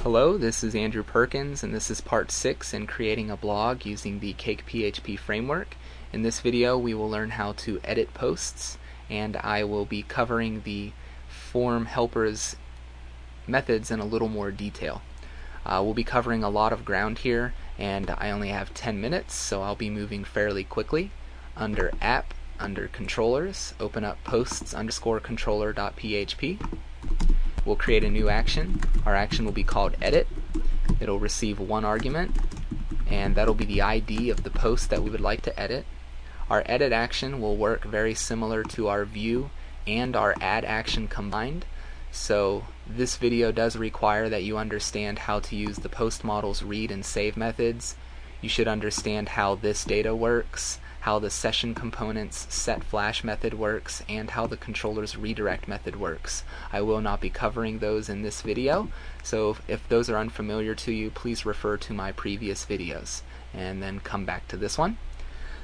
Hello, this is Andrew Perkins, and this is part 6 in creating a blog using the Cakephp framework. In this video we will learn how to edit posts, and I will be covering the form helpers methods in a little more detail. We'll be covering a lot of ground here, and I only have 10 minutes, so I'll be moving fairly quickly. Under app, under controllers, open up posts_controller.php. We'll create a new action. Our action will be called edit. It'll receive one argument, and that'll be the ID of the post that we would like to edit. Our edit action will work very similar to our view and our add action combined. So this video does require that you understand how to use the post model's read and save methods. You should understand how this data works, how the session component's setFlash method works, and how the controller's redirect method works. I will not be covering those in this video, so if those are unfamiliar to you, please refer to my previous videos and then come back to this one.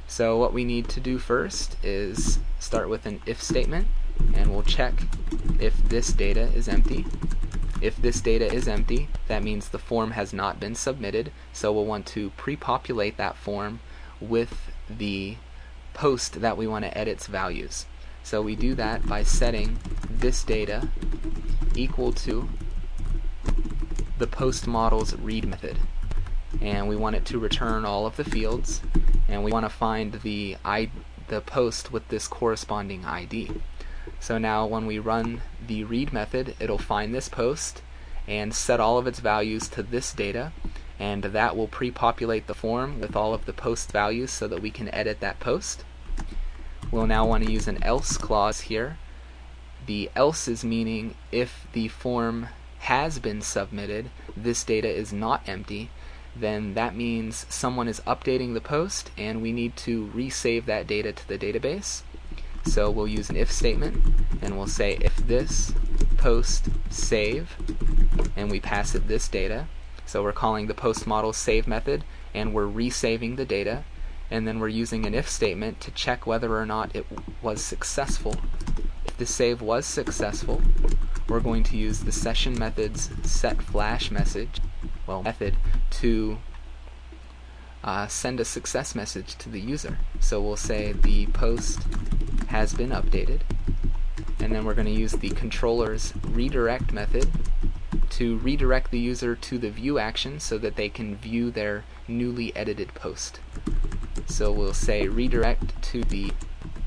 So what we need to do first is start with an if statement, and we'll check if this data is empty. If this data is empty, that means the form has not been submitted, so we'll want to pre-populate that form with the post that we want to edit's values. So we do that by setting this data equal to the post model's read method, and we want it to return all of the fields, and we want to find the post with this corresponding ID. So now when we run the read method, it'll find this post and set all of its values to this data, and that will pre-populate the form with all of the post values so that we can edit that post. We'll now want to use an else clause here. The else is meaning if the form has been submitted, this data is not empty, then that means someone is updating the post and we need to resave that data to the database. So we'll use an if statement, and we'll say if this post save, and we pass it this data. So we're calling the post model save method, and we're resaving the data, and then we're using an if statement to check whether or not it was successful. If the save was successful, we're going to use the session method's setFlash method to send a success message to the user. So we'll say the post has been updated, and then we're going to use the controller's redirect method to redirect the user to the view action so that they can view their newly edited post. So we'll say redirect to the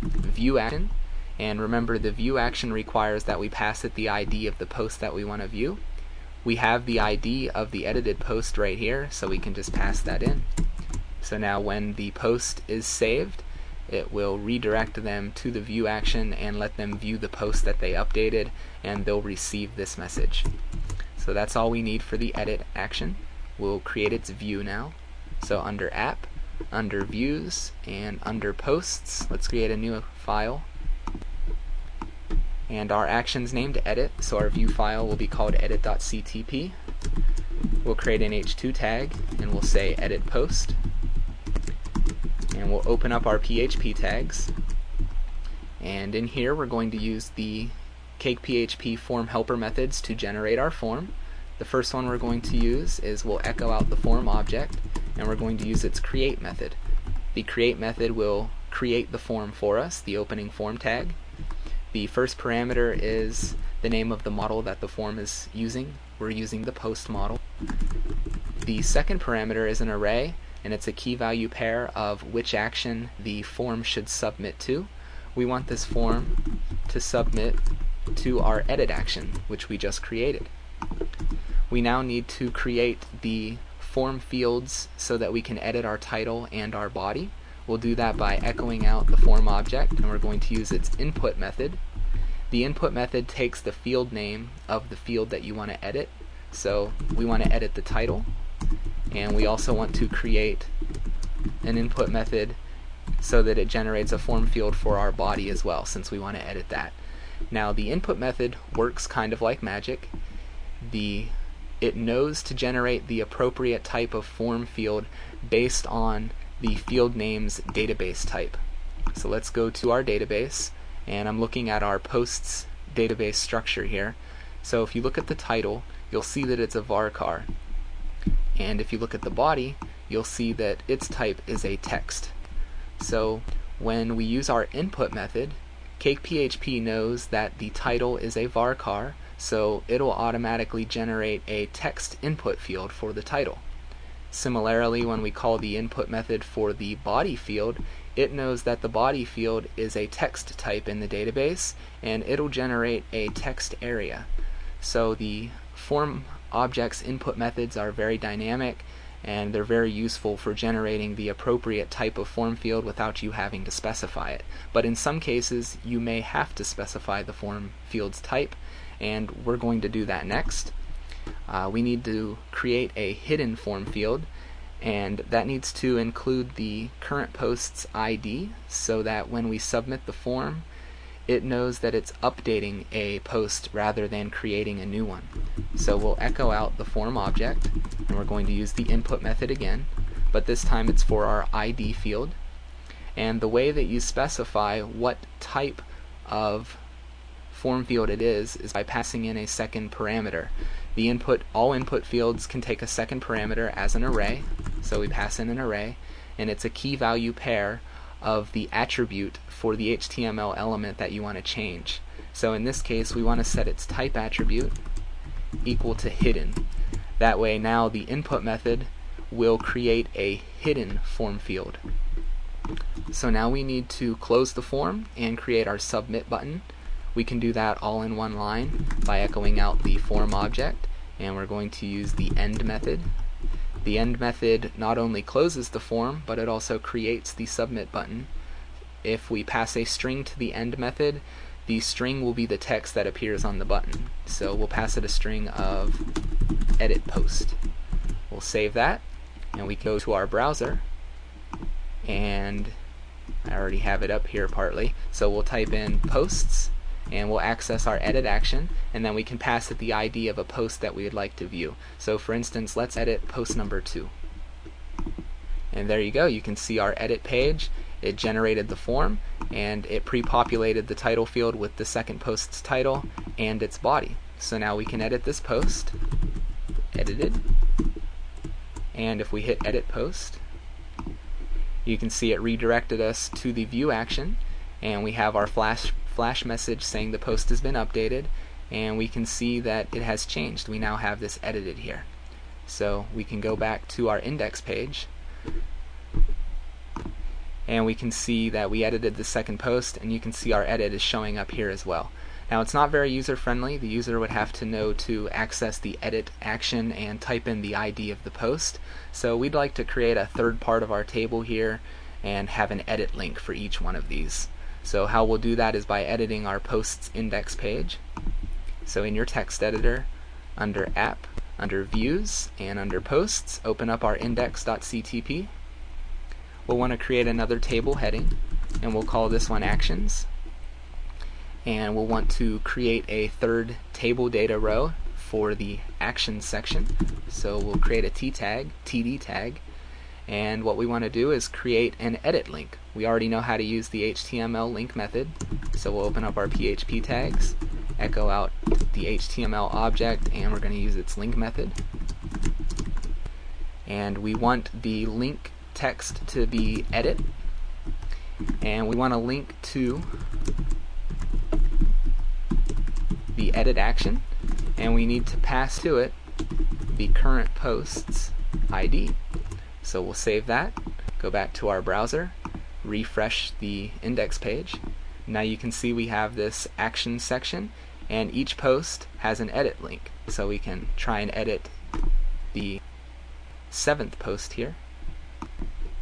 view action, and remember the view action requires that we pass it the ID of the post that we want to view. We have the ID of the edited post right here, so we can just pass that in. So now when the post is saved, it will redirect them to the view action and let them view the post that they updated, and they'll receive this message. So that's all we need for the edit action. We'll create its view now. So under app, under views, and under posts, let's create a new file. And our action's named edit, so our view file will be called edit.ctp. We'll create an h2 tag, and we'll say edit post. And we'll open up our PHP tags, and in here we're going to use the Cakephp form helper methods to generate our form. The first one we're going to use is we'll echo out the form object, and we're going to use its create method. The create method will create the form for us, the opening form tag. The first parameter is the name of the model that the form is using. We're using the post model. The second parameter is an array, and it's a key value pair of which action the form should submit to. We want this form to submit to our edit action, which we just created. We now need to create the form fields so that we can edit our title and our body. We'll do that by echoing out the form object, and we're going to use its input method. The input method takes the field name of the field that you want to edit. So we want to edit the title, and we also want to create an input method so that it generates a form field for our body as well, since we want to edit that. Now the input method works kind of like magic. It knows to generate the appropriate type of form field based on the field name's database type. So let's go to our database, and I'm looking at our posts database structure here. So if you look at the title, you'll see that it's a varchar. And if you look at the body, you'll see that its type is a text. So when we use our input method, Cakephp knows that the title is a varchar, so it'll automatically generate a text input field for the title. Similarly, when we call the input method for the body field, it knows that the body field is a text type in the database, and it'll generate a text area. So the form objects input methods are very dynamic, and they're very useful for generating the appropriate type of form field without you having to specify it. But in some cases, you may have to specify the form field's type, and we're going to do that next. We need to create a hidden form field, and that needs to include the current post's ID so that when we submit the form, it knows that it's updating a post rather than creating a new one. So we'll echo out the form object, and we're going to use the input method again, but this time it's for our ID field. And the way that you specify what type of form field it is by passing in a second parameter. All input fields can take a second parameter as an array, so we pass in an array, and it's a key value pair of the attribute for the HTML element that you want to change. So in this case, we want to set its type attribute equal to hidden. That way now the input method will create a hidden form field. So now we need to close the form and create our submit button. We can do that all in one line by echoing out the form object, and we're going to use the end method. The end method not only closes the form, but it also creates the submit button. If we pass a string to the end method, the string will be the text that appears on the button. So we'll pass it a string of edit post. We'll save that, and we go to our browser, and I already have it up here partly, so we'll type in posts, and we'll access our edit action, and then we can pass it the ID of a post that we would like to view. So for instance, let's edit post number 2. And there you go, you can see our edit page. It generated the form, and it pre-populated the title field with the second post's title and its body. So now we can edit this post, edited, and if we hit edit post, you can see it redirected us to the view action, and we have our flash message saying the post has been updated, and we can see that it has changed. We now have this edited here. So we can go back to our index page, and we can see that we edited the second post, and you can see our edit is showing up here as well. Now it's not very user friendly. The user would have to know to access the edit action and type in the ID of the post. So we'd like to create a third part of our table here and have an edit link for each one of these. So how we'll do that is by editing our posts index page. So in your text editor, under app, under views, and under posts, open up our index.ctp. We'll want to create another table heading, and we'll call this one actions. And we'll want to create a third table data row for the actions section. So we'll create a TD tag, and what we want to do is create an edit link. We already know how to use the HTML link method, so we'll open up our PHP tags, echo out the HTML object, and we're going to use its link method. And we want the link text to be edit, and we want to link to the edit action, and we need to pass to it the current post's ID. So we'll save that, go back to our browser, refresh the index page. Now you can see we have this action section, and each post has an edit link. So we can try and edit the 7th post here.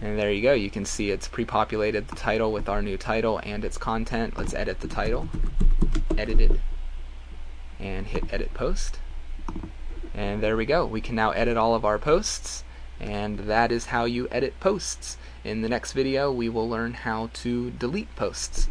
And there you go, you can see it's pre-populated the title with our new title and its content. Let's edit the title, edited, and hit edit post. And there we go, we can now edit all of our posts, and that is how you edit posts. In the next video we will learn how to delete posts.